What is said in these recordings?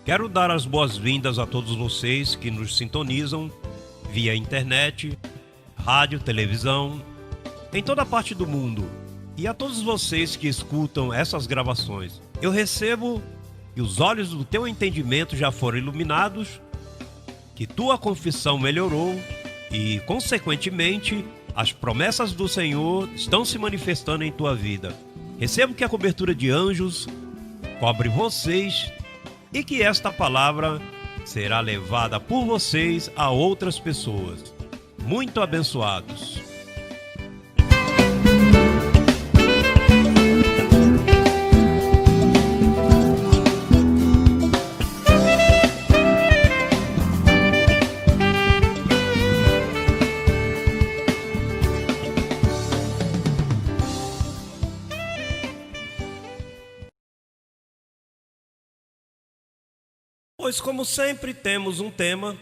Quero dar as boas-vindas a todos vocês que nos sintonizam via internet, rádio, televisão, em toda parte do mundo. E a todos vocês que escutam essas gravações. Eu recebo que os olhos do teu entendimento já foram iluminados, que tua confissão melhorou e, consequentemente, as promessas do Senhor estão se manifestando em tua vida. Recebo que a cobertura de anjos cobre vocês e que esta palavra será levada por vocês a outras pessoas. Muito abençoados. Pois, como sempre, temos um tema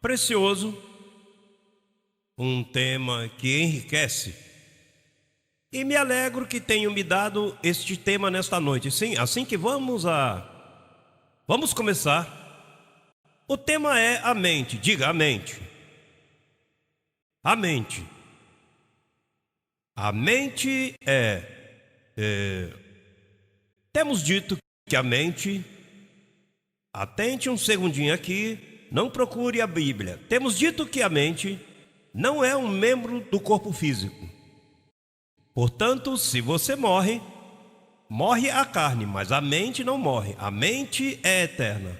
precioso, um tema que enriquece. E me alegro que tenham me dado este tema nesta noite. Sim, assim que vamos começar. O tema é a mente. Diga, a mente. A mente. A mente temos dito que a mente, atente um segundinho aqui, não procure a Bíblia. Temos dito que a mente não é um membro do corpo físico. Portanto, se você morre, morre a carne, mas a mente não morre. A mente é eterna.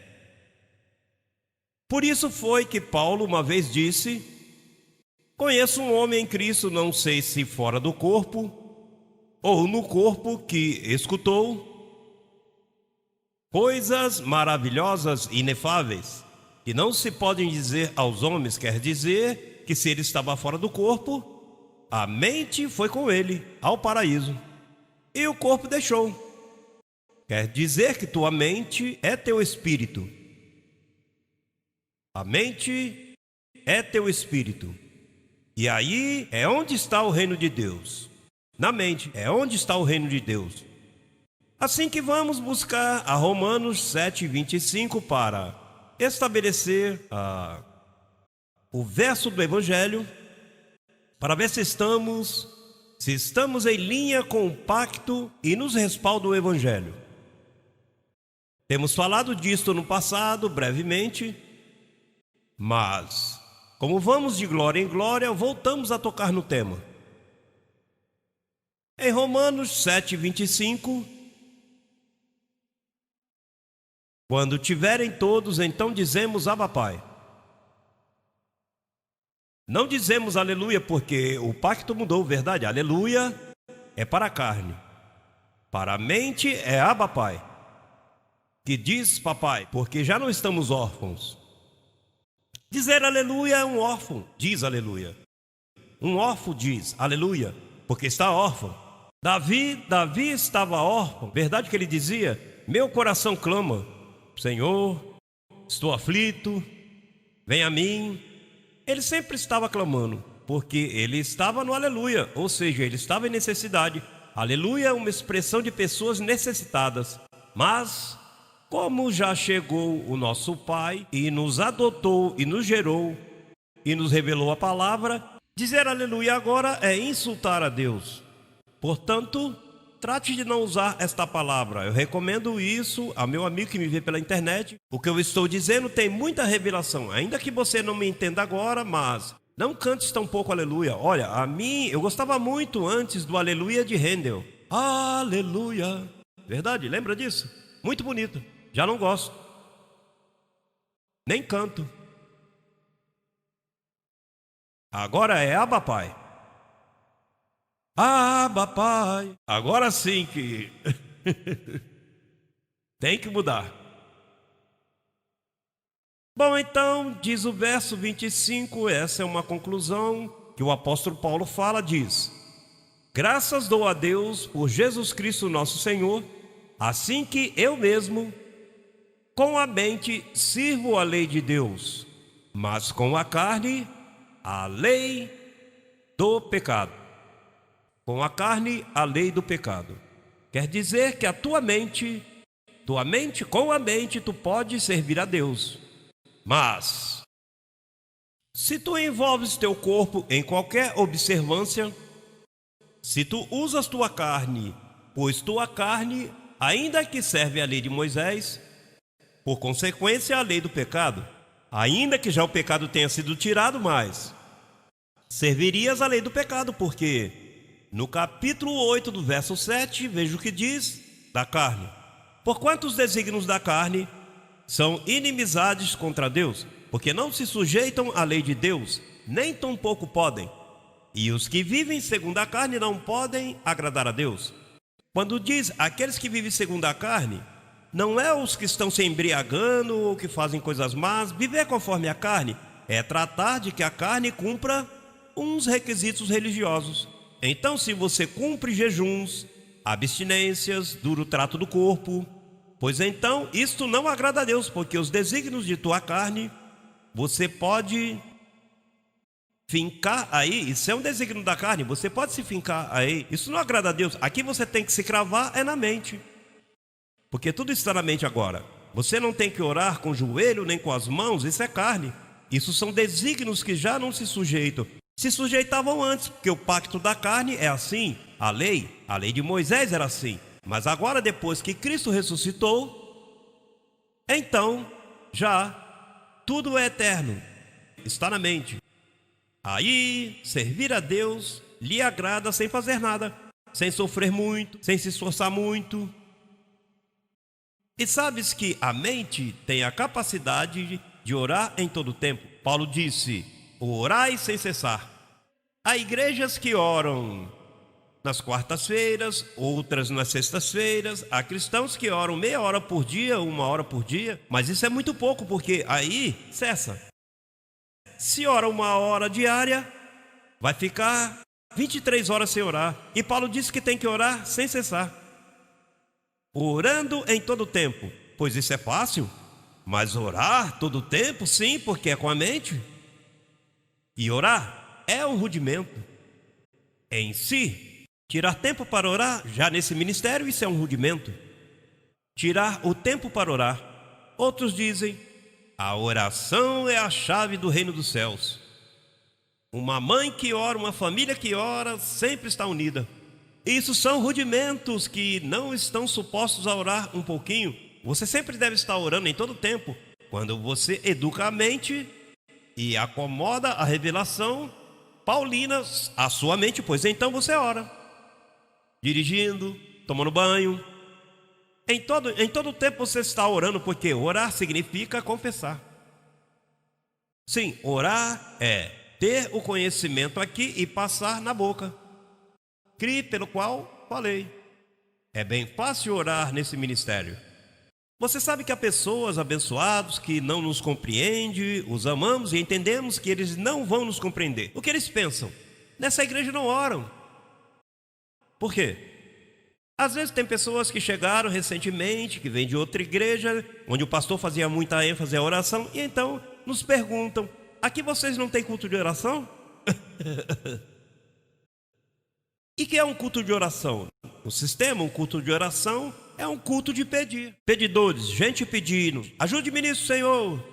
Por isso foi que Paulo uma vez disse: conheço um homem em Cristo, não sei se fora do corpo ou no corpo, que escutou coisas maravilhosas e inefáveis, que não se podem dizer aos homens. Quer dizer que se ele estava fora do corpo, a mente foi com ele ao paraíso e o corpo deixou. Quer dizer que tua mente é teu espírito. A mente é teu espírito. E aí é onde está o reino de Deus. Na mente é onde está o reino de Deus. Assim que vamos buscar a Romanos 7:25 para estabelecer o verso do Evangelho, para ver se estamos em linha com o pacto e nos respalda o Evangelho. Temos falado disto no passado, brevemente, mas, como vamos de glória em glória, voltamos a tocar no tema. Em Romanos 7:25, quando tiverem todos, então dizemos Abba Pai. Não dizemos aleluia porque o pacto mudou, verdade? Aleluia é para a carne. Para a mente é Abba Pai, que diz papai, porque já não estamos órfãos. Dizer aleluia é um órfão, diz aleluia. Um órfão diz aleluia, porque está órfão. Davi estava órfão, verdade que ele dizia: meu coração clama, Senhor, estou aflito, vem a mim. Ele sempre estava clamando, porque ele estava no aleluia, ou seja, ele estava em necessidade. Aleluia é uma expressão de pessoas necessitadas. Mas, como já chegou o nosso Pai e nos adotou e nos gerou e nos revelou a palavra, dizer aleluia agora é insultar a Deus. Portanto, trate de não usar esta palavra. Eu recomendo isso a meu amigo que me vê pela internet. O que eu estou dizendo tem muita revelação. Ainda que você não me entenda agora, mas não cante tão pouco aleluia. Olha, a mim, eu gostava muito antes do aleluia de Handel. Aleluia. Verdade, lembra disso? Muito bonito. Já não gosto. Nem canto. Agora é Abba Pai. Abba Pai. Agora sim que tem que mudar. Bom, então, diz o verso 25, essa é uma conclusão que o apóstolo Paulo fala, diz: graças dou a Deus por Jesus Cristo nosso Senhor, assim que eu mesmo, com a mente, sirvo a lei de Deus, mas com a carne, a lei do pecado. Com a carne, a lei do pecado. Quer dizer que a tua mente com a mente, tu pode servir a Deus. Mas, se tu envolves teu corpo em qualquer observância, se tu usas tua carne, pois tua carne, ainda que serve à lei de Moisés, por consequência, a lei do pecado, ainda que já o pecado tenha sido tirado, mas servirias à lei do pecado, porque no capítulo 8 do verso 7, veja o que diz da carne. Porquanto os desígnios da carne são inimizades contra Deus, porque não se sujeitam à lei de Deus, nem tampouco podem. E os que vivem segundo a carne não podem agradar a Deus. Quando diz aqueles que vivem segundo a carne, não é os que estão se embriagando ou que fazem coisas más. Viver conforme a carne é tratar de que a carne cumpra uns requisitos religiosos. Então, se você cumpre jejuns, abstinências, duro trato do corpo, pois então isto não agrada a Deus, porque os desígnios de tua carne você pode fincar aí. Isso é um desígnio da carne, você pode se fincar aí. Isso não agrada a Deus. Aqui você tem que se cravar é na mente, porque tudo está na mente agora. Você não tem que orar com o joelho nem com as mãos, isso é carne. Isso são desígnios que já não se sujeitam. Se sujeitavam antes, porque o pacto da carne é assim. A lei de Moisés era assim. Mas agora, depois que Cristo ressuscitou, então já tudo é eterno, está na mente. Aí, servir a Deus lhe agrada sem fazer nada, sem sofrer muito, sem se esforçar muito. E sabes que a mente tem a capacidade de orar em todo o tempo. Paulo disse: orai sem cessar. Há igrejas que oram nas quartas-feiras, outras nas sextas-feiras. Há cristãos que oram meia hora por dia, 1 hora por dia. Mas isso é muito pouco, porque aí cessa. Se ora 1 hora diária, vai ficar 23 horas sem orar. E Paulo disse que tem que orar sem cessar, orando em todo o tempo. Pois isso é fácil, mas orar todo o tempo, sim, porque é com a mente. E orar é um rudimento em si. Tirar tempo para orar, já nesse ministério, isso é um rudimento. Tirar o tempo para orar. Outros dizem: a oração é a chave do reino dos céus. Uma mãe que ora, uma família que ora, sempre está unida. Isso são rudimentos que não estão supostos a orar um pouquinho. Você sempre deve estar orando em todo o tempo. Quando você educa a mente e acomoda a revelação paulina à sua mente, pois então você ora. Dirigindo, tomando banho. Em todo o tempo você está orando, porque orar significa confessar. Sim, orar é ter o conhecimento aqui e passar na boca. Crie pelo qual falei. É bem fácil orar nesse ministério. Você sabe que há pessoas abençoadas que não nos compreendem, os amamos e entendemos que eles não vão nos compreender. O que eles pensam? Nessa igreja não oram. Por quê? Às vezes tem pessoas que chegaram recentemente, que vêm de outra igreja, onde o pastor fazia muita ênfase à oração, e então nos perguntam: aqui vocês não têm culto de oração? E que é um culto de oração? O sistema, um culto de oração, é um culto de pedir. Pedidores, gente pedindo: ajude-me nisso, Senhor.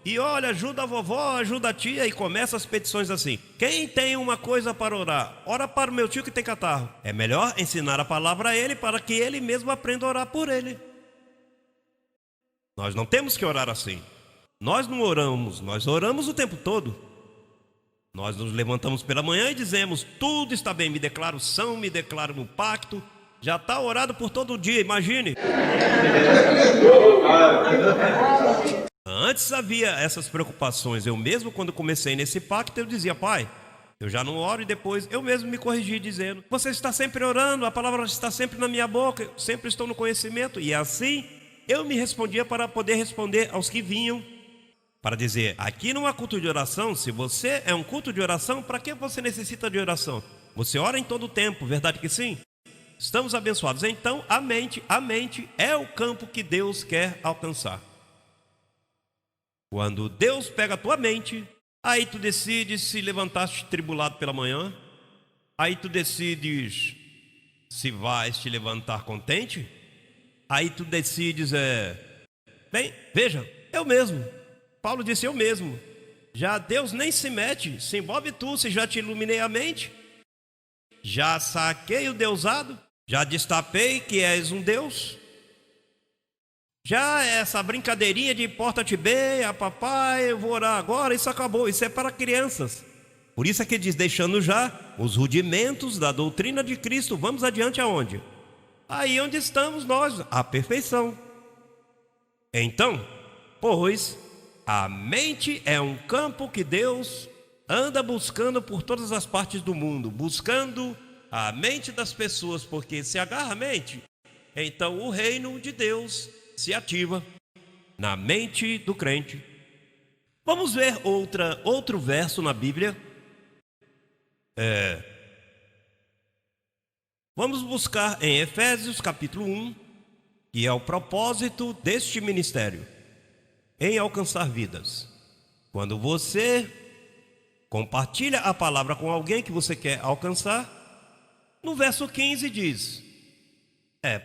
E olha, ajuda a vovó, ajuda a tia, e começa as petições assim: quem tem uma coisa para orar? Ora para o meu tio que tem catarro. É melhor ensinar a palavra a ele, para que ele mesmo aprenda a orar por ele. Nós não temos que orar assim. Nós não oramos, nós oramos o tempo todo. Nós nos levantamos pela manhã e dizemos: tudo está bem, me declaro são, me declaro no pacto. Já está orado por todo dia, imagine. Antes havia essas preocupações. Eu mesmo, quando comecei nesse pacto, eu dizia: pai, eu já não oro. E depois eu mesmo me corrigi dizendo: você está sempre orando, a palavra está sempre na minha boca, eu sempre estou no conhecimento. E assim eu me respondia para poder responder aos que vinham, para dizer: aqui não há culto de oração. Se você é um culto de oração, para que você necessita de oração? Você ora em todo o tempo, verdade que sim? Estamos abençoados. Então a mente é o campo que Deus quer alcançar. Quando Deus pega a tua mente, aí tu decides se levantaste tribulado pela manhã, aí tu decides se vais te levantar contente, Aí tu decides, bem, veja, eu mesmo. Paulo disse, eu mesmo. Já Deus nem se mete, se envolve tu, se já te iluminei a mente. Já saquei o deusado, já destapei que és um Deus. Já essa brincadeirinha de porta-te bem, papai, eu vou orar agora, isso acabou, isso é para crianças. Por isso é que diz, deixando já os rudimentos da doutrina de Cristo, vamos adiante aonde? Aí onde estamos nós, a perfeição. Então, pois, a mente é um campo que Deus anda buscando por todas as partes do mundo, buscando a mente das pessoas, porque se agarra a mente, então o reino de Deus se ativa na mente do crente. Vamos ver outro verso na Bíblia. Vamos buscar em Efésios capítulo 1, que é o propósito deste ministério, em alcançar vidas. Quando você compartilha a palavra com alguém que você quer alcançar, no verso 15 diz,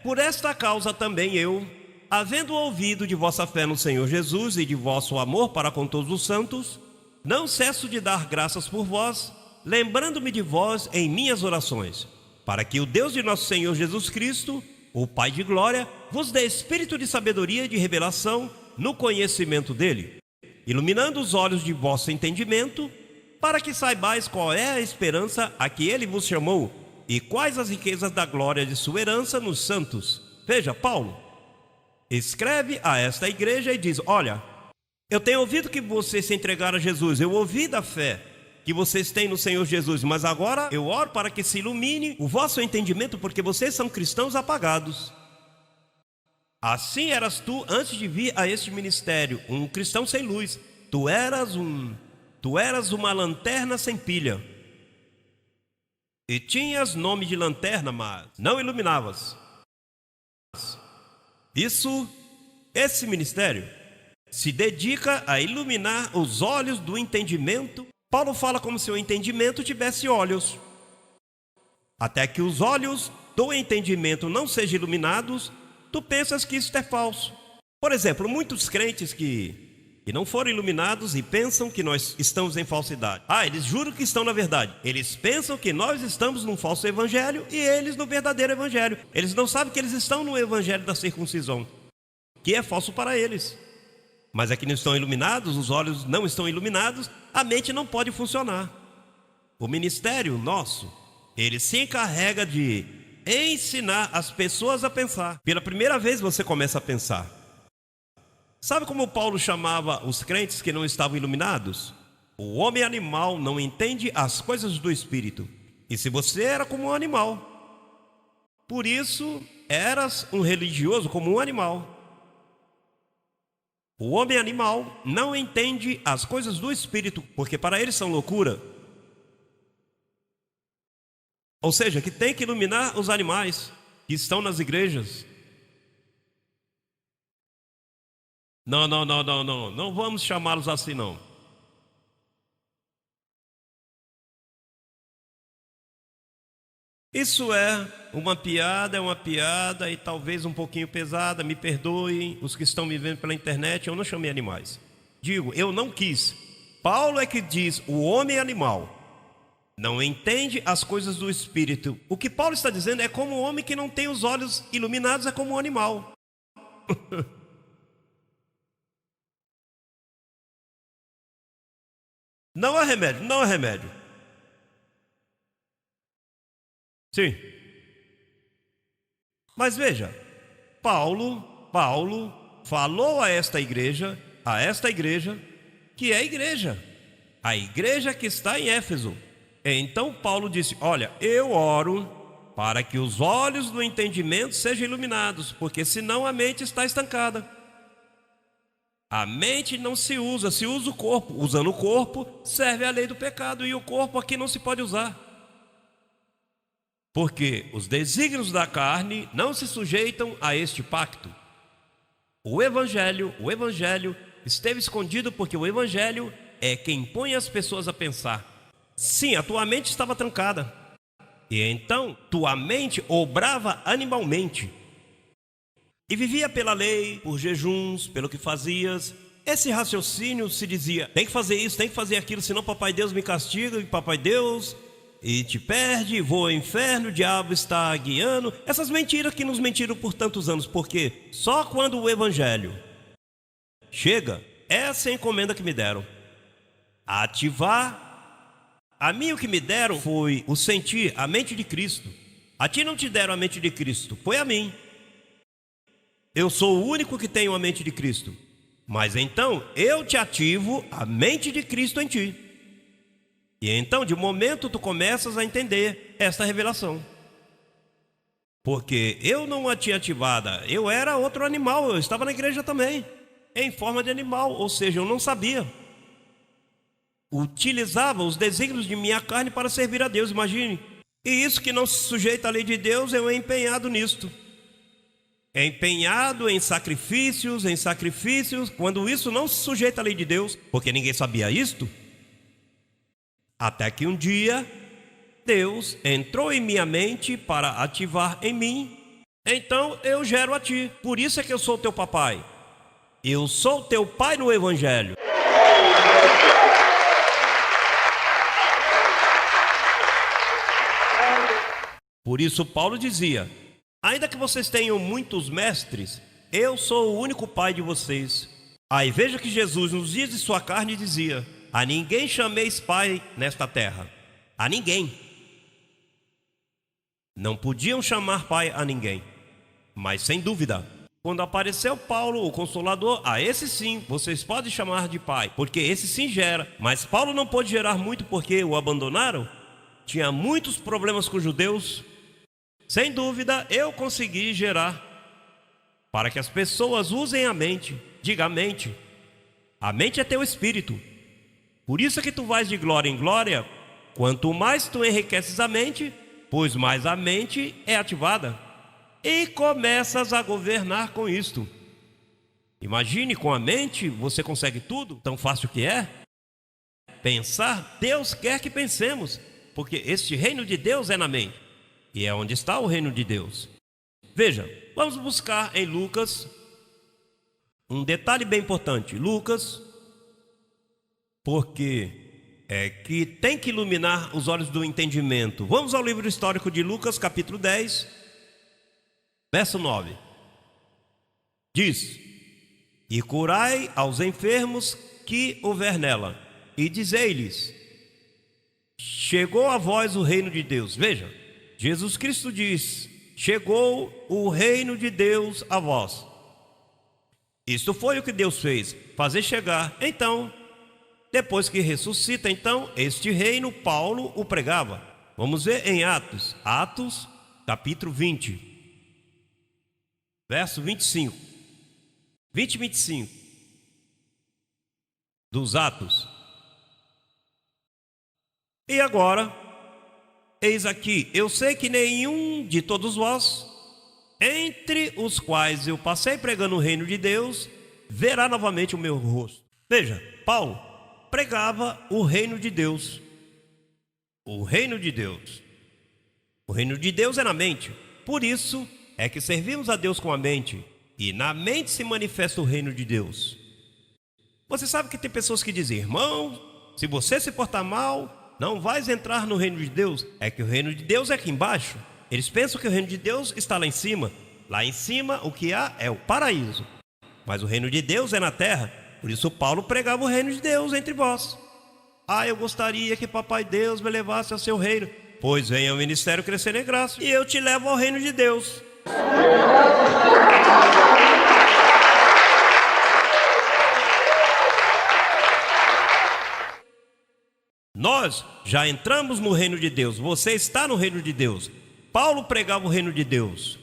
por esta causa também eu, havendo ouvido de vossa fé no Senhor Jesus e de vosso amor para com todos os santos, não cesso de dar graças por vós, lembrando-me de vós em minhas orações, para que o Deus de nosso Senhor Jesus Cristo, o Pai de glória, vos dê espírito de sabedoria e de revelação no conhecimento dele, iluminando os olhos de vosso entendimento, para que saibais qual é a esperança a que ele vos chamou e quais as riquezas da glória de sua herança nos santos. Veja, Paulo escreve a esta igreja e diz, olha, eu tenho ouvido que vocês se entregaram a Jesus, eu ouvi da fé que vocês têm no Senhor Jesus, mas agora eu oro para que se ilumine o vosso entendimento, porque vocês são cristãos apagados. Assim eras tu antes de vir a este ministério, um cristão sem luz. Tu eras uma lanterna sem pilha, e tinhas nome de lanterna, mas não iluminavas. Esse ministério se dedica a iluminar os olhos do entendimento. Paulo fala como se o entendimento tivesse olhos. Até que os olhos do entendimento não sejam iluminados, tu pensas que isso é falso. Por exemplo, muitos crentes que não foram iluminados e pensam que nós estamos em falsidade. Eles juram que estão na verdade. Eles pensam que nós estamos num falso evangelho e eles no verdadeiro evangelho. Eles não sabem que eles estão no evangelho da circuncisão, que é falso para eles. Mas é que não estão iluminados, os olhos não estão iluminados, a mente não pode funcionar. O ministério nosso, ele se encarrega de ensinar as pessoas a pensar. Pela primeira vez você começa a pensar. Sabe como Paulo chamava os crentes que não estavam iluminados? O homem animal não entende as coisas do Espírito. E se você era como um animal, por isso eras um religioso como um animal. O homem animal não entende as coisas do Espírito, porque para eles são loucura. Ou seja, que tem que iluminar os animais que estão nas igrejas. Não vamos chamá-los assim não. Isso é uma piada e talvez um pouquinho pesada, me perdoem os que estão me vendo pela internet, eu não chamei animais. Digo, eu não quis. Paulo é que diz, o homem animal não entende as coisas do Espírito. O que Paulo está dizendo é como o homem que não tem os olhos iluminados é como um animal. Não há remédio. Sim. Mas veja, Paulo falou a esta igreja, que é a igreja que está em Éfeso. Então Paulo disse, olha, eu oro para que os olhos do entendimento sejam iluminados, porque senão a mente está estancada. A mente não se usa o corpo. Usando o corpo, serve a lei do pecado, e o corpo aqui não se pode usar. Porque os desígnios da carne não se sujeitam a este pacto. O evangelho esteve escondido porque o evangelho é quem põe as pessoas a pensar. Sim, a tua mente estava trancada. E então tua mente obrava animalmente. e vivia pela lei, por jejuns, pelo que fazias. Esse raciocínio se dizia: tem que fazer isso, tem que fazer aquilo, senão papai Deus me castiga, e papai Deus e te perde, voa ao inferno, o diabo está guiando. Essas mentiras que nos mentiram por tantos anos, porque só quando o evangelho chega, essa é a encomenda que me deram, ativar. A mim o que me deram foi o sentir, a mente de Cristo. A ti não te deram a mente de Cristo, foi a mim. Eu sou o único que tenho a mente de Cristo. Mas então eu te ativo a mente de Cristo em ti. E então de momento tu começas a entender esta revelação. Porque eu não a tinha ativada, eu era outro animal, eu estava na igreja também, em forma de animal, ou seja, eu não sabia. Utilizava os desígnios de minha carne para servir a Deus, imagine. E isso que não se sujeita à lei de Deus, eu empenhado nisto. Empenhado em sacrifícios, quando isso não se sujeita à lei de Deus, porque ninguém sabia isto. Até que um dia, Deus entrou em minha mente para ativar em mim. Então eu gero a ti, por isso é que eu sou teu papai. Eu sou teu pai no evangelho. Por isso Paulo dizia: ainda que vocês tenham muitos mestres, eu sou o único pai de vocês. Aí veja que Jesus nos dias de sua carne dizia: a ninguém chameis pai nesta terra. A ninguém. Não podiam chamar pai a ninguém. Mas sem dúvida, quando apareceu Paulo, o Consolador, a esse sim, vocês podem chamar de pai, porque esse sim gera. Mas Paulo não pôde gerar muito porque o abandonaram. Tinha muitos problemas com os judeus. Sem dúvida, eu consegui gerar para que as pessoas usem a mente. Diga a mente. A mente é teu espírito. Por isso é que tu vais de glória em glória. Quanto mais tu enriqueces a mente, pois mais a mente é ativada. E começas a governar com isto. Imagine, com a mente você consegue tudo, tão fácil que é. Pensar, Deus quer que pensemos, porque este reino de Deus é na mente. E é onde está o reino de Deus. Veja, vamos buscar em Lucas um detalhe bem importante. Lucas, porque é que tem que iluminar os olhos do entendimento. Vamos ao livro histórico de Lucas, capítulo 10, verso 9. Diz: e curai aos enfermos que houver nela, e dizei-lhes: chegou a vós o reino de Deus. Veja, Jesus Cristo diz: chegou o reino de Deus a vós. Isto foi o que Deus fez, fazer chegar. Então, depois que ressuscita, então, este reino, Paulo o pregava. Vamos ver em Atos, capítulo 20, verso 25. 20 e 25 dos Atos. E agora, eis aqui, eu sei que nenhum de todos vós, entre os quais eu passei pregando o reino de Deus, verá novamente o meu rosto. Veja, Paulo pregava o reino de Deus. O reino de Deus. O reino de Deus é na mente. Por isso é que servimos a Deus com a mente. E na mente se manifesta o reino de Deus. Você sabe que tem pessoas que dizem: irmão, se você se portar mal, não vais entrar no reino de Deus. É que o reino de Deus é aqui embaixo. Eles pensam que o reino de Deus está lá em cima. Lá em cima o que há é o paraíso. Mas o reino de Deus é na terra. Por isso Paulo pregava o reino de Deus entre vós. Eu gostaria que papai Deus me levasse ao seu reino. Pois venha o ministério crescer em graça, e eu te levo ao reino de Deus. Nós já entramos no reino de Deus. Você está no reino de Deus. Paulo pregava o reino de Deus.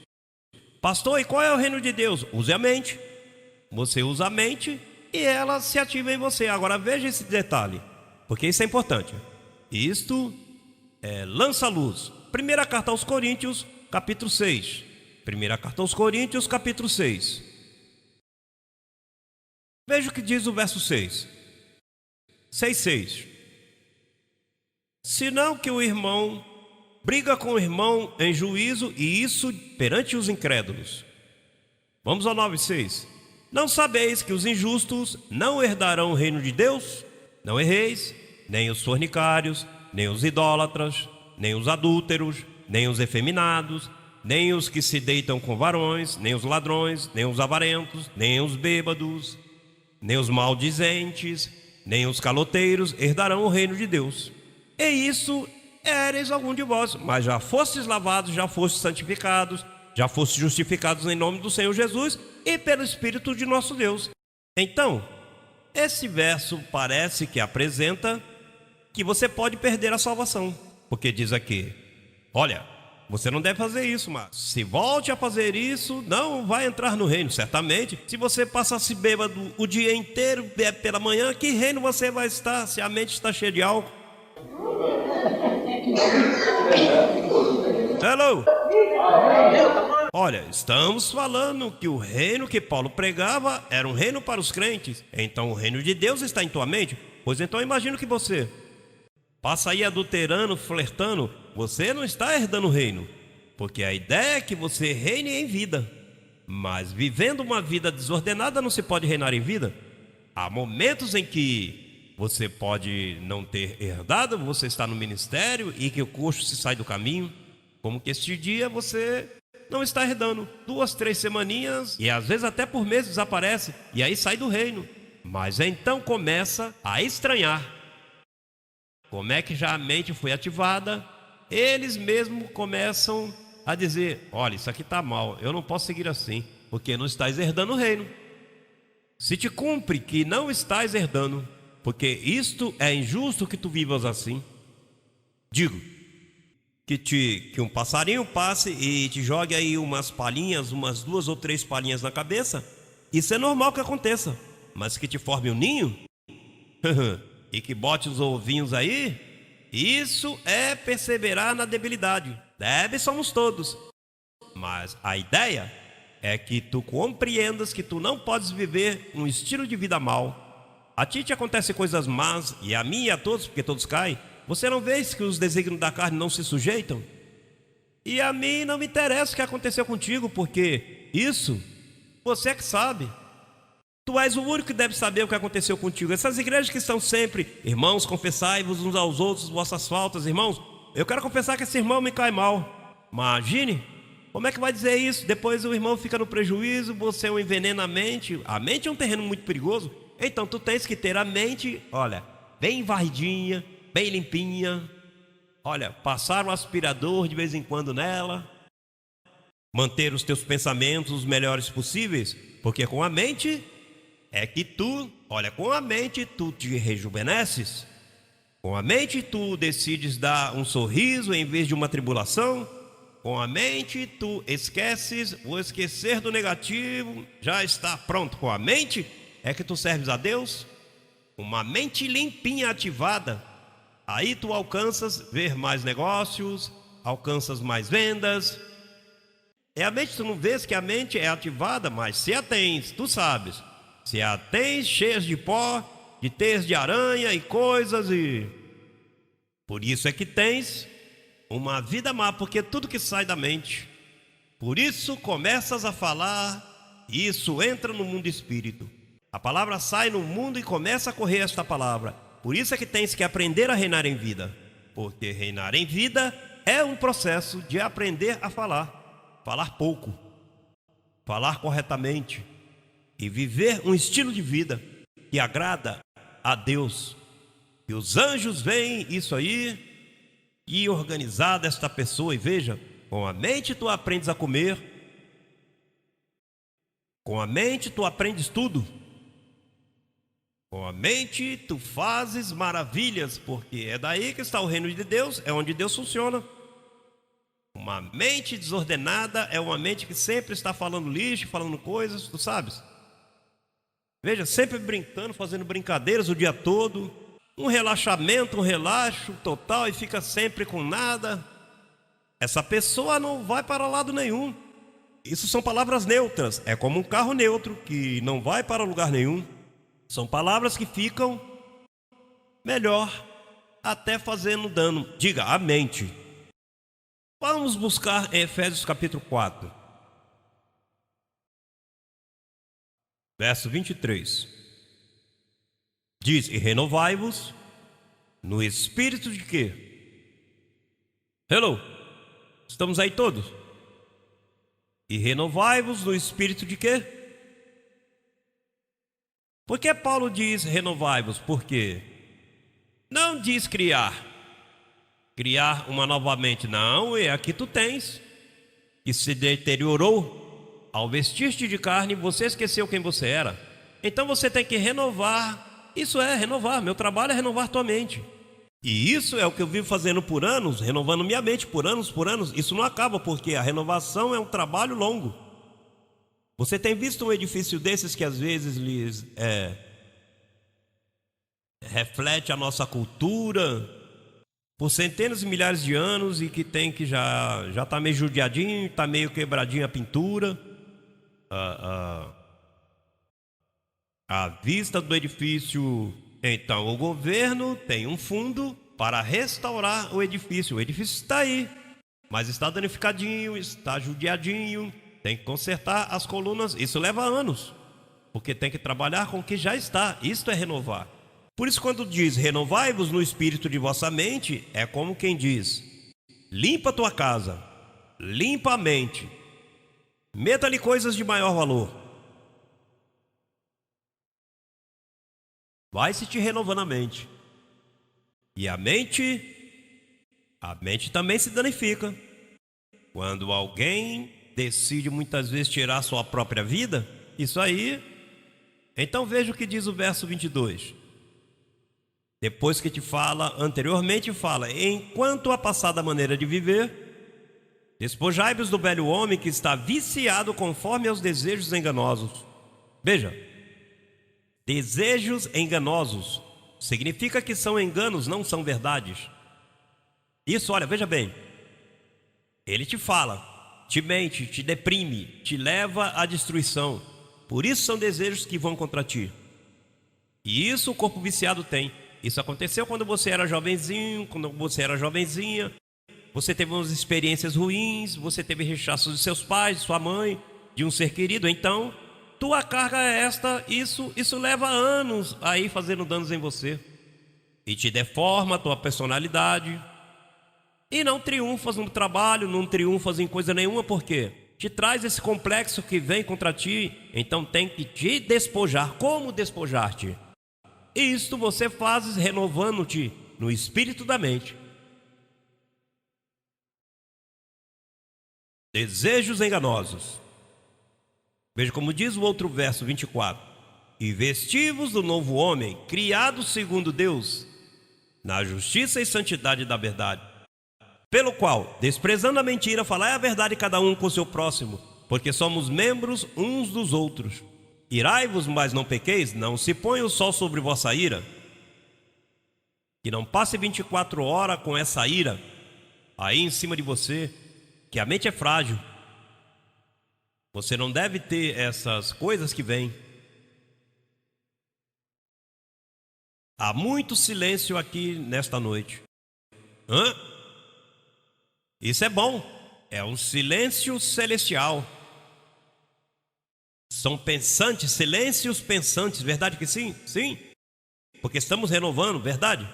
Pastor, e qual é o reino de Deus? Use a mente. Você usa a mente e ela se ativa em você. Agora veja esse detalhe, porque isso é importante. Isto lança luz. Primeira carta aos Coríntios, capítulo 6. Primeira carta aos Coríntios, capítulo 6. Veja o que diz o verso 6. 6:6. Senão que o irmão briga com o irmão em juízo, e isso perante os incrédulos. Vamos ao 9:6. Não sabeis que os injustos não herdarão o reino de Deus? Não erreis, nem os fornicários, nem os idólatras, nem os adúlteros, nem os efeminados, nem os que se deitam com varões, nem os ladrões, nem os avarentos, nem os bêbados, nem os maldizentes, nem os caloteiros herdarão o reino de Deus. E isso éreis algum de vós, mas já fostes lavados, já fostes santificados, já fostes justificados em nome do Senhor Jesus e pelo Espírito de nosso Deus. Então, esse verso parece que apresenta que você pode perder a salvação, porque diz aqui, olha, você não deve fazer isso, mas se volte a fazer isso, não vai entrar no reino. Certamente, se você passasse bêbado o dia inteiro, bebe pela manhã, que reino você vai estar se a mente está cheia de álcool? Hello! Olha, estamos falando que o reino que Paulo pregava era um reino para os crentes. Então o reino de Deus está em tua mente. Pois então imagino que você passa aí adulterando, flertando, você não está herdando o reino. Porque a ideia é que você reine em vida. Mas vivendo uma vida desordenada não se pode reinar em vida. Há momentos em que você pode não ter herdado, você está no ministério e que o coxo se sai do caminho. Como que este dia você não está herdando. 2, 3 semaninhas e às vezes até por mês desaparece. E aí sai do reino. Mas então começa a estranhar. Como é que já a mente foi ativada? Eles mesmos começam a dizer, olha, isso aqui está mal, eu não posso seguir assim, porque não estás herdando o reino. Se te cumpre que não estás herdando, porque isto é injusto que tu vivas assim. Digo, que um passarinho passe e te jogue aí umas palhinhas, umas 2 ou 3 palhinhas na cabeça, isso é normal que aconteça. Mas que te forme um ninho e que bote os ovinhos aí, isso é perseverar na debilidade. Débeis somos todos. Mas a ideia é que tu compreendas que tu não podes viver um estilo de vida mau. A ti te acontecem coisas más, e a mim e a todos, porque todos caem. Você não vê que os desígnios da carne não se sujeitam? E a mim não me interessa o que aconteceu contigo, porque isso você é que sabe. Tu és o único que deve saber o que aconteceu contigo. Essas igrejas que estão sempre, irmãos, confessai-vos uns aos outros vossas faltas. Irmãos, eu quero confessar que esse irmão me cai mal. Imagine, como é que vai dizer isso? Depois o irmão fica no prejuízo, você o envenena a mente. A mente é um terreno muito perigoso. Então tu tens que ter a mente, olha, bem varridinha, bem limpinha. Olha, passar o aspirador de vez em quando nela. Manter os teus pensamentos os melhores possíveis. Porque com a mente é que tu, olha, com a mente tu te rejuvenesces. Com a mente tu decides dar um sorriso em vez de uma tribulação. Com a mente tu esqueces, o esquecer do negativo já está pronto. Com a mente é que tu serves a Deus. Uma mente limpinha, ativada, aí tu alcanças ver mais negócios, alcanças mais vendas. É a mente, tu não vês que a mente é ativada, mas se a tens, tu sabes. Se a tens cheias de pó, de teias de aranha e coisas, e por isso é que tens uma vida má, porque tudo que sai da mente. Por isso começas a falar, e isso entra no mundo espírito. A palavra sai no mundo e começa a correr esta palavra. Por isso é que tens que aprender a reinar em vida. Porque reinar em vida é um processo de aprender a falar. Falar pouco, falar corretamente e viver um estilo de vida que agrada a Deus. E os anjos veem isso aí e organizada esta pessoa. E veja, com a mente tu aprendes a comer, com a mente tu aprendes tudo. Com a mente tu fazes maravilhas, porque é daí que está o reino de Deus, é onde Deus funciona. Uma mente desordenada é uma mente que sempre está falando lixo, falando coisas, tu sabes. Veja, sempre brincando, fazendo brincadeiras o dia todo. Um relaxamento, um relaxo total e fica sempre com nada. Essa pessoa não vai para lado nenhum. Isso são palavras neutras, é como um carro neutro que não vai para lugar nenhum. São palavras que ficam melhor, até fazendo dano. Diga, a mente. Vamos buscar em Efésios capítulo 4. Verso 23. Diz: e renovai-vos no espírito de quê? Hello? Estamos aí todos? E renovai-vos no espírito de quê? Por que Paulo diz renovai-vos? Por quê? Não diz criar uma novamente. Não, é aqui tu tens, que se deteriorou ao vestir-te de carne, você esqueceu quem você era. Então você tem que renovar. Isso é renovar, meu trabalho é renovar tua mente. E isso é o que eu vivo fazendo por anos, renovando minha mente por anos. Isso não acaba, porque a renovação é um trabalho longo. Você tem visto um edifício desses que às vezes lhes reflete a nossa cultura por centenas e milhares de anos e que já está meio judiadinho, está meio quebradinho a pintura. A vista do edifício. Então o governo tem um fundo para restaurar o edifício. O edifício está aí, mas está danificadinho, está judiadinho. Tem que consertar as colunas. Isso leva anos, porque tem que trabalhar com o que já está. Isto é renovar. Por isso, quando diz renovai-vos no espírito de vossa mente, é como quem diz: limpa a tua casa, limpa a mente, meta-lhe coisas de maior valor. Vai se te renovando a mente. E a mente também se danifica. Quando alguém decide muitas vezes tirar sua própria vida, isso aí. Então veja o que diz o verso 22. Depois que te fala, anteriormente fala: enquanto a passada maneira de viver, despojai-vos do velho homem que está viciado conforme aos desejos enganosos. Veja, desejos enganosos significa que são enganos, não são verdades. Isso, olha, veja bem. Ele te fala, te mente, te deprime, te leva à destruição. Por isso são desejos que vão contra ti. E isso o corpo viciado tem. Isso aconteceu quando você era jovenzinho, quando você era jovenzinha. Você teve umas experiências ruins, você teve rechaço de seus pais, de sua mãe, de um ser querido. Então, tua carga é esta, isso leva anos aí fazendo danos em você. E te deforma a tua personalidade. E não triunfas no trabalho, não triunfas em coisa nenhuma, por quê? Te traz esse complexo que vem contra ti. Então tem que te despojar. Como despojar-te? Isto você fazes renovando-te no espírito da mente. Desejos enganosos. Veja como diz o outro verso 24. E vestivos do novo homem, criado segundo Deus, na justiça e santidade da verdade. Pelo qual, desprezando a mentira, falai a verdade cada um com o seu próximo, porque somos membros uns dos outros. Irai-vos, mas não pequeis, não se ponha o sol sobre vossa ira. Que não passe 24 horas com essa ira aí em cima de você, que a mente é frágil. Você não deve ter essas coisas que vêm. Há muito silêncio aqui nesta noite. Isso é bom. É um silêncio celestial. São pensantes, silêncios pensantes, verdade que sim? Sim, porque estamos renovando, verdade?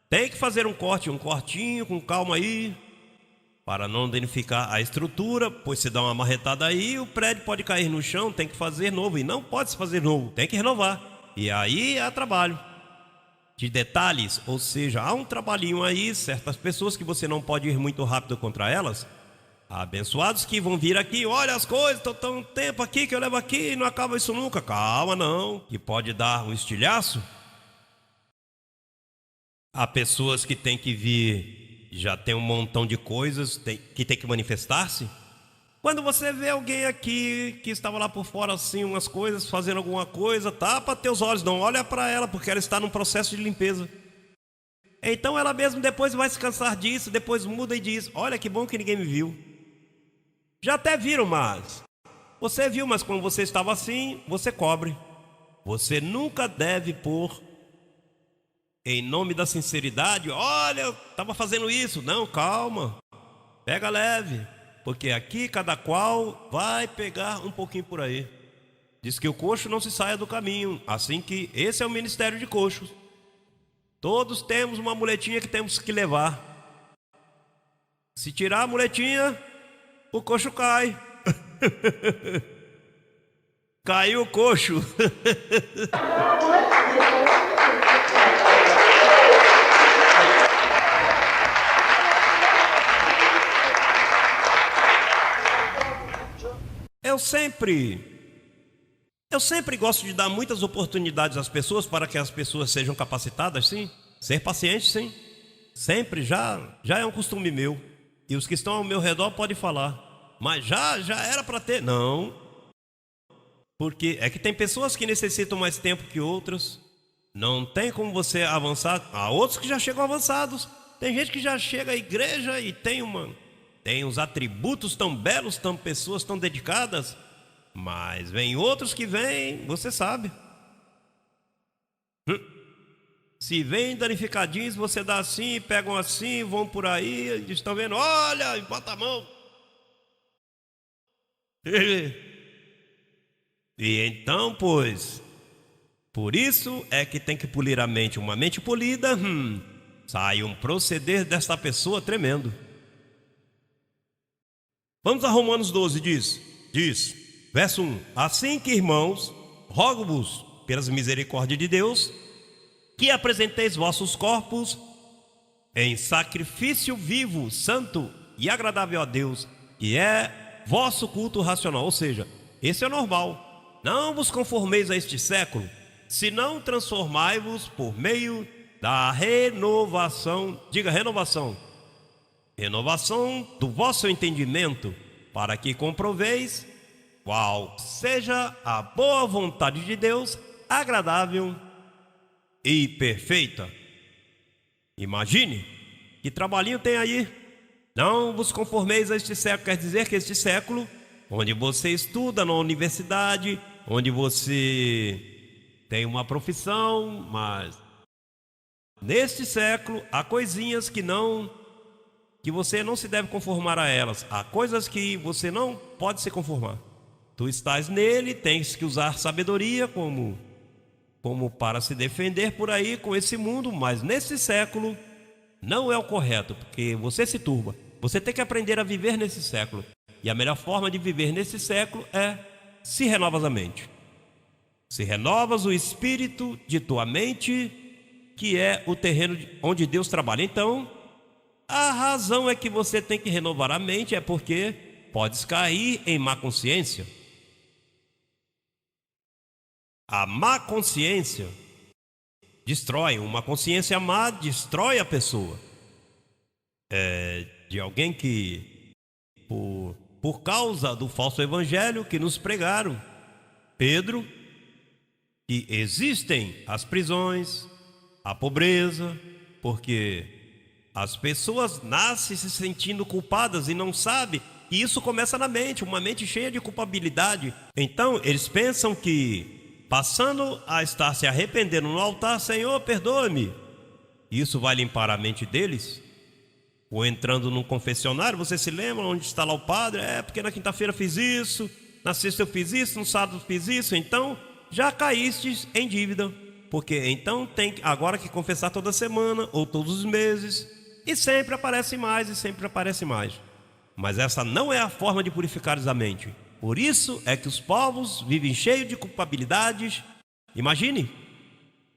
Tem que fazer um cortinho, com calma aí, para não danificar a estrutura, pois se dá uma marretada aí, o prédio pode cair no chão, tem que fazer novo, e não pode se fazer novo, tem que renovar. E aí há trabalho de detalhes, ou seja, há um trabalhinho aí, certas pessoas que você não pode ir muito rápido contra elas. Abençoados que vão vir aqui, olha as coisas, estou um tempo aqui que eu levo aqui e não acaba isso nunca. Calma não, que pode dar um estilhaço. Há pessoas que têm que vir, já tem um montão de coisas que tem que manifestar-se. Quando você vê alguém aqui que estava lá por fora assim, umas coisas, fazendo alguma coisa, tapa teus olhos, não olha para ela, porque ela está num processo de limpeza. Então ela mesmo depois vai se cansar disso, depois muda e diz: olha que bom que ninguém me viu. Já até viram, mas você viu, mas quando você estava assim, você cobre. Você nunca deve pôr, em nome da sinceridade, olha, eu estava fazendo isso. Não, calma, pega leve, porque aqui cada qual vai pegar um pouquinho por aí. Diz que o coxo não se saia do caminho. Assim que esse é o ministério de coxos. Todos temos uma muletinha que temos que levar. Se tirar a muletinha, o coxo cai. Caiu o coxo. Eu sempre gosto de dar muitas oportunidades às pessoas para que as pessoas sejam capacitadas, sim. Ser paciente, sim. Sempre, já é um costume meu. E os que estão ao meu redor podem falar. Mas já era para ter. Não. Porque é que tem pessoas que necessitam mais tempo que outras. Não tem como você avançar. Há outros que já chegam avançados. Tem gente que já chega à igreja e tem uns atributos tão belos, tão pessoas tão dedicadas. Mas vem outros que vêm, você sabe. Se vem danificadinhos, você dá assim, pegam assim, vão por aí, estão vendo, olha, e bota a mão. E então, pois, por isso é que tem que polir a mente. Uma mente polida, sai um proceder desta pessoa tremendo. Vamos a Romanos 12, diz, verso 1. Assim que, irmãos, rogo-vos, pelas misericórdias de Deus, que apresenteis vossos corpos em sacrifício vivo, santo e agradável a Deus, que é vosso culto racional. Ou seja, esse é o normal. Não vos conformeis a este século, senão transformai-vos por meio da renovação. Diga renovação. Renovação do vosso entendimento, para que comproveis qual seja a boa vontade de Deus, agradável e perfeita. Imagine que trabalhinho tem aí. Não vos conformeis a este século. Quer dizer que este século, onde você estuda na universidade, onde você tem uma profissão, mas neste século há coisinhas que você não se deve conformar a elas. Há coisas que você não pode se conformar. Tu estás nele, tens que usar sabedoria como para se defender por aí com esse mundo, mas nesse século não é o correto, porque você se turba. Você tem que aprender a viver nesse século. E a melhor forma de viver nesse século é se renovas a mente. Se renovas o espírito de tua mente, que é o terreno onde Deus trabalha. Então, a razão é que você tem que renovar a mente é porque podes cair em má consciência. A má consciência destrói. Uma consciência má destrói a pessoa. De alguém que, por causa do falso evangelho que nos pregaram, Pedro, que existem as prisões, a pobreza, porque as pessoas nascem se sentindo culpadas e não sabem que isso começa na mente, uma mente cheia de culpabilidade. Então eles pensam que passando a estar se arrependendo no altar, Senhor, perdoa-me, isso vai limpar a mente deles. Ou entrando num confessionário, você se lembra onde está lá o padre? Porque na quinta-feira fiz isso, na sexta eu fiz isso, no sábado fiz isso. Então já caíste em dívida, porque então tem agora que confessar toda semana ou todos os meses. E sempre aparece mais e sempre aparece mais. Mas essa não é a forma de purificares a mente. Por isso é que os povos vivem cheios de culpabilidades. Imagine,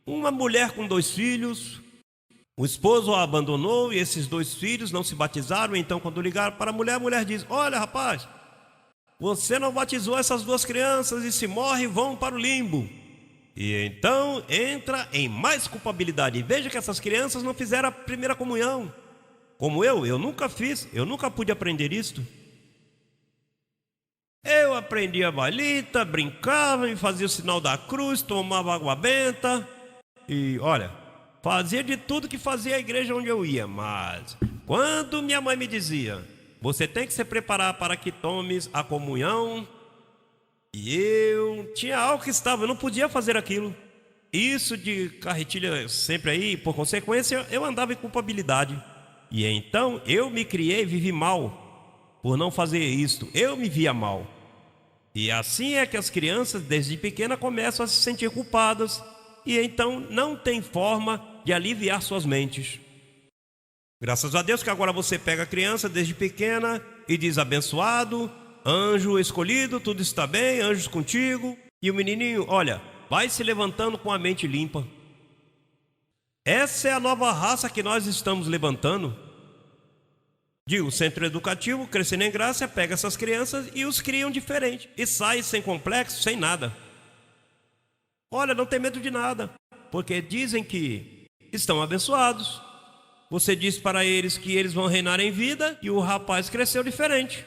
uma mulher com 2 filhos, o esposo a abandonou e esses 2 filhos não se batizaram. Então quando ligaram para a mulher diz, olha rapaz, você não batizou essas 2 crianças e se morre vão para o limbo. E então entra em mais culpabilidade. E veja que essas crianças não fizeram a primeira comunhão. Como eu nunca fiz, eu nunca pude aprender isto. Eu aprendi a balita, brincava, fazia o sinal da cruz, tomava água benta. E olha, fazia de tudo que fazia a igreja onde eu ia. Mas quando minha mãe me dizia, você tem que se preparar para que tomes a comunhão, e eu tinha algo que estava, eu não podia fazer aquilo. Isso de carretilha sempre aí, por consequência, eu andava em culpabilidade. E então eu me criei, vivi mal por não fazer isto. Eu me via mal. E assim é que as crianças, desde pequena, começam a se sentir culpadas e então não tem forma de aliviar suas mentes. Graças a Deus que agora você pega a criança desde pequena e diz: abençoado, anjo escolhido, tudo está bem, anjos contigo. E o menininho, olha, vai se levantando com a mente limpa. Essa é a nova raça que nós estamos levantando. O centro educativo, Crescendo em Graça, pega essas crianças e os criam diferente. E sai sem complexo, sem nada. Olha, não tem medo de nada, porque dizem que estão abençoados. Você diz para eles que eles vão reinar em vida e o rapaz cresceu diferente.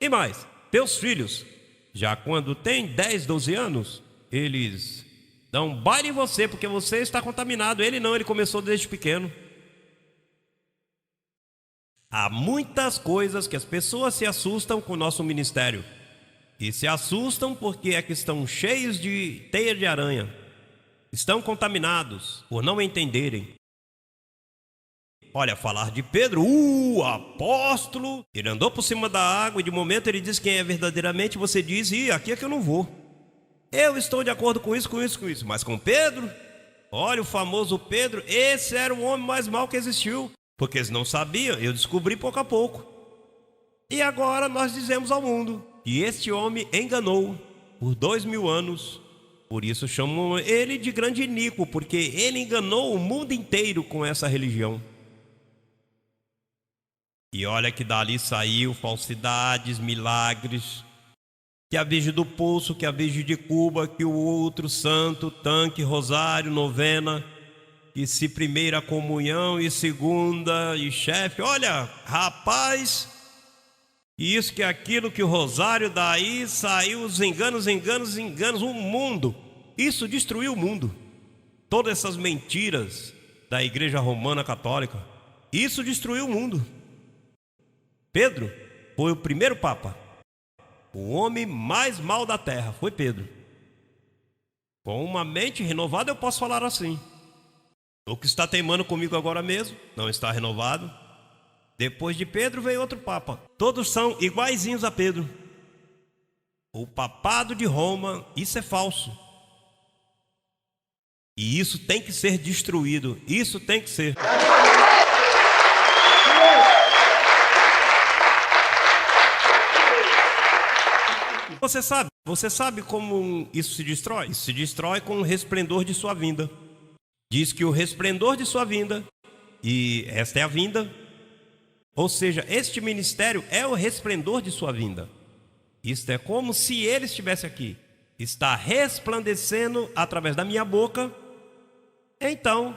E mais, teus filhos, já quando tem 10, 12 anos, eles dão baile em você porque você está contaminado. Ele não, ele começou desde pequeno. Há muitas coisas que as pessoas se assustam com o nosso ministério. E se assustam porque é que estão cheios de teia de aranha. Estão contaminados por não entenderem. Olha, falar de Pedro, apóstolo, ele andou por cima da água e de momento ele diz quem é verdadeiramente, você diz: aqui é que eu não vou. Eu estou de acordo com isso. Mas com Pedro, olha o famoso Pedro, esse era o homem mais mau que existiu. Porque eles não sabiam, eu descobri pouco a pouco. E agora nós dizemos ao mundo que este homem enganou por 2000 anos. Por isso chamam ele de grande iníquo, porque ele enganou o mundo inteiro com essa religião. E olha que dali saiu falsidades, milagres. Que a Virgem do Poço, que a Virgem de Cuba, que o outro santo, tanque, rosário, novena. E se primeira comunhão e segunda e chefe, olha, rapaz, isso que aquilo que o rosário daí saiu os enganos, o mundo, isso destruiu o mundo. Todas essas mentiras da Igreja Romana Católica, isso destruiu o mundo. Pedro foi o primeiro Papa, o homem mais mau da terra, foi Pedro. Com uma mente renovada eu posso falar assim. O que está teimando comigo agora mesmo não está renovado. Depois de Pedro veio outro Papa. Todos são iguaizinhos a Pedro. O papado de Roma, isso é falso. E isso tem que ser destruído. Isso tem que ser. Você sabe como isso se destrói? Isso se destrói com o resplendor de sua vinda. Diz que o resplendor de sua vinda, e esta é a vinda, ou seja, este ministério é o resplendor de sua vinda. Isto é como se ele estivesse aqui, está resplandecendo através da minha boca. Então,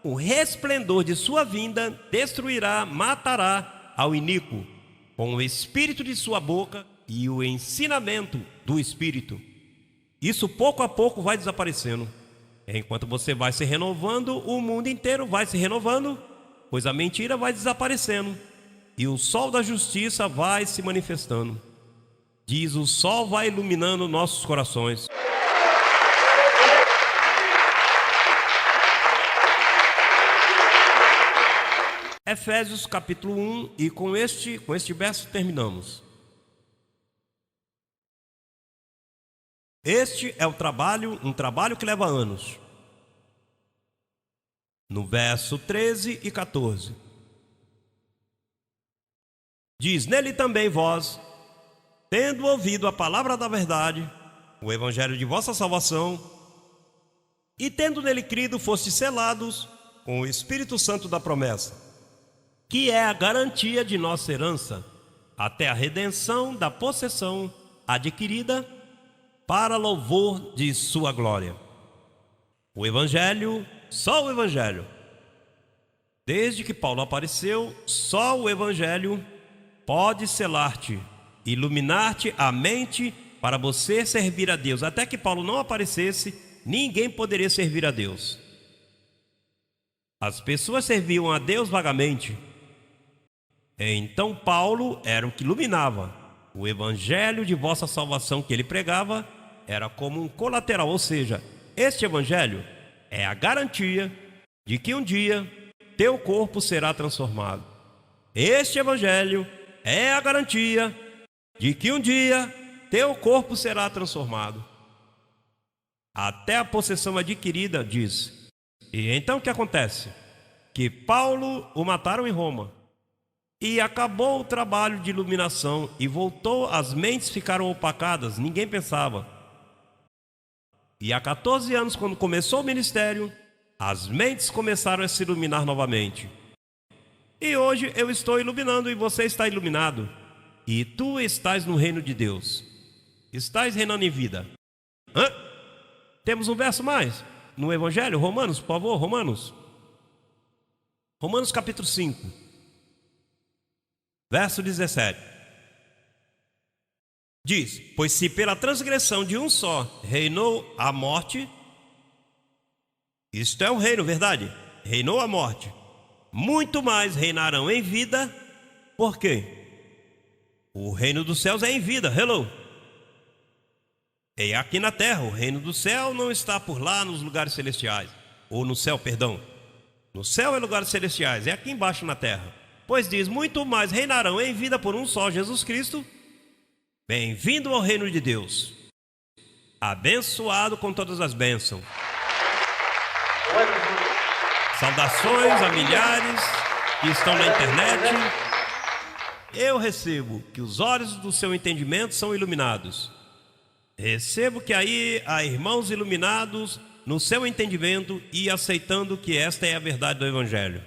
o resplendor de sua vinda destruirá, matará ao iníquo, com o espírito de sua boca e o ensinamento do espírito. Isso pouco a pouco vai desaparecendo. Enquanto você vai se renovando, o mundo inteiro vai se renovando, pois a mentira vai desaparecendo e o sol da justiça vai se manifestando. Diz: o sol vai iluminando nossos corações. Efésios capítulo 1, e com este verso terminamos. Este é um trabalho que leva anos. No verso 13 e 14. Diz: nele também vós, tendo ouvido a palavra da verdade, o evangelho de vossa salvação, e tendo nele crido, fostes selados com o Espírito Santo da promessa, que é a garantia de nossa herança, até a redenção da possessão adquirida para louvor de sua glória. O Evangelho, só o Evangelho. Desde que Paulo apareceu, só o Evangelho pode selar-te, iluminar-te a mente para você servir a Deus. Até que Paulo não aparecesse, ninguém poderia servir a Deus. As pessoas serviam a Deus vagamente. Então Paulo era o que iluminava. O evangelho de vossa salvação que ele pregava era como um colateral, ou seja, este evangelho é a garantia de que um dia teu corpo será transformado. Este evangelho é a garantia de que um dia teu corpo será transformado. Até a possessão adquirida, diz. E então o que acontece? Que Paulo o mataram em Roma. E acabou o trabalho de iluminação e voltou, as mentes ficaram opacadas, ninguém pensava. E há 14 anos, quando começou o ministério, as mentes começaram a se iluminar novamente. E hoje eu estou iluminando e você está iluminado. E tu estás no reino de Deus. Estás reinando em vida. Temos um verso mais no Evangelho, Romanos, por favor, Romanos. Romanos capítulo 5. Verso 17. Diz: pois se pela transgressão de um só reinou a morte, isto é o reino, verdade? Reinou a morte. Muito mais reinarão em vida. Por quê? O reino dos céus é em vida. Hello. E aqui na terra, o reino do céu não está por lá nos lugares celestiais. Ou no céu, perdão. No céu é lugares celestiais, é aqui embaixo na terra. Pois diz, muito mais reinarão em vida por um só, Jesus Cristo. Bem-vindo ao reino de Deus. Abençoado com todas as bênçãos. Saudações a milhares que estão na internet. Eu recebo que os olhos do seu entendimento são iluminados. Recebo que aí há irmãos iluminados no seu entendimento e aceitando que esta é a verdade do Evangelho.